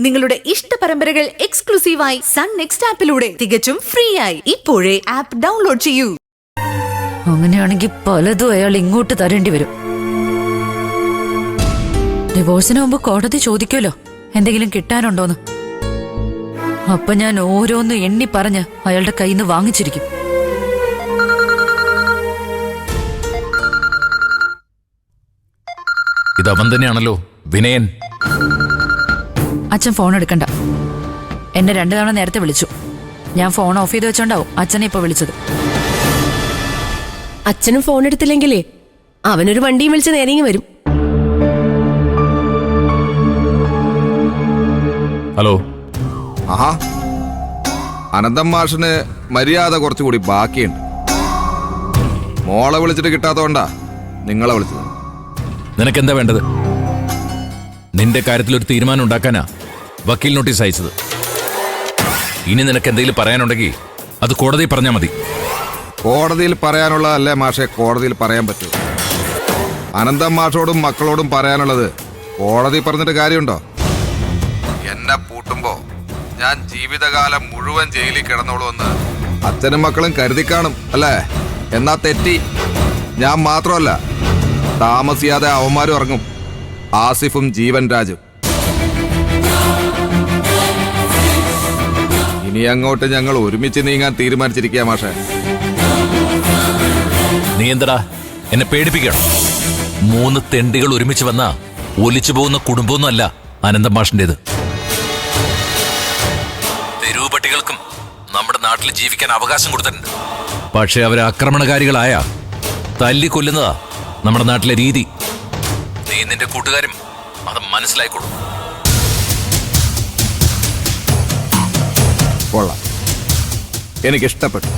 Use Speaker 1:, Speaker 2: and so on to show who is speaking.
Speaker 1: നിങ്ങളുടെ ഇഷ്ട പരമ്പരകൾ എക്സ്ക്ലൂസീവായി സൺ നെക്സ്റ്റ് ആപ്പിലൂടെ തികച്ചും ഫ്രീ ആയി ഇപ്പോഴേ ആപ്പ് ഡൗൺലോഡ് ചെയ്യൂ.
Speaker 2: അങ്ങനെയാണെങ്കിൽ പലതും അയാൾ ഇങ്ങോട്ട് തരേണ്ടി വരും. ഡിവോഴ്സിന് മുമ്പ് കോടതി ചോദിക്കുമല്ലോ എന്തെങ്കിലും കിട്ടാനുണ്ടോന്ന്. അപ്പൊ ഞാൻ ഓരോന്ന് എണ്ണി പറഞ്ഞ് അയാളുടെ കയ്യിൽ നിന്ന് വാങ്ങിച്ചിരിക്കും.
Speaker 3: ഇതവൻ തന്നെയാണല്ലോ, വിനയൻ.
Speaker 2: അച്ഛൻ ഫോൺ എടുക്കണ്ട. എന്നെ 2 തവണ നേരത്തെ വിളിച്ചു. ഞാൻ ഫോൺ ഓഫ് ചെയ്ത് വെച്ചോണ്ടാവും അച്ഛനെ ഇപ്പൊ വിളിച്ചത്.
Speaker 4: അച്ഛനും ഫോൺ എടുത്തില്ലെങ്കിലേ അവനൊരു വണ്ടിയും വിളിച്ച് നേരെങ്ങി വരും.
Speaker 3: ഹലോ.
Speaker 5: ആഹാ, അനന്തം മാഷിന് മര്യാദ കുറച്ചുകൂടി ബാക്കിയുണ്ട്. മോളെ വിളിച്ചിട്ട് കിട്ടാത്തോണ്ടാ നിങ്ങളെ വിളിച്ചത്.
Speaker 3: നിനക്കെന്താ വേണ്ടത്? നിന്റെ കാര്യത്തിൽ ഒരു തീരുമാനം ഉണ്ടാക്കാനാ വക്കീൽ നോട്ടീസ് അയച്ചത്. ഇനി നിനക്ക് എന്തെങ്കിലും പറയാനുണ്ടെങ്കിൽ അത് കോടതിയിൽ പറഞ്ഞാൽ മതി.
Speaker 5: കോടതിയിൽ പറയാനുള്ളതല്ലേ മാഷെ കോടതിയിൽ പറയാൻ പറ്റൂ. അനന്തം മാഷോടും മക്കളോടും പറയാനുള്ളത് കോടതി പറഞ്ഞിട്ട് കാര്യമുണ്ടോ? എന്നെ പൂട്ടുമ്പോ ഞാൻ ജീവിതകാലം മുഴുവൻ ജയിലിൽ കിടന്നോളൂ എന്ന് അച്ഛനും മക്കളും കരുതി കാണും അല്ലേ? എന്നാ തെറ്റി. ഞാൻ മാത്രമല്ല, താമസിയാതെ അവന്മാരും ഇറങ്ങും. ആസിഫും ജീവൻ രാജും. ഇനി അങ്ങോട്ട് ഞങ്ങൾ ഒരുമിച്ച് നീങ്ങാൻ തീരുമാനിച്ചിരിക്കുക മാഷെ.
Speaker 3: നീ എന്തടാ എന്നെ പേടിപ്പിക്കണം? 3 തെണ്ടികൾ ഒരുമിച്ച് വന്നാ ഒലിച്ചു പോകുന്ന കുടുംബമൊന്നും അല്ല അനന്തം മാഷിന്റേത്. തെരുവ് പട്ടികൾക്കും നമ്മുടെ നാട്ടിൽ ജീവിക്കാൻ അവകാശം കൊടുത്തിട്ടുണ്ട്. പക്ഷെ അവരെ ആക്രമണകാരികളായ തല്ലിക്കൊല്ലുന്നതാ നമ്മുടെ നാട്ടിലെ രീതി. നീ നിന്റെ കൂട്ടുകാരും അത് മനസ്സിലായിക്കോളും.
Speaker 5: കൊള്ളാം, എനിക്കിഷ്ടപ്പെട്ടു.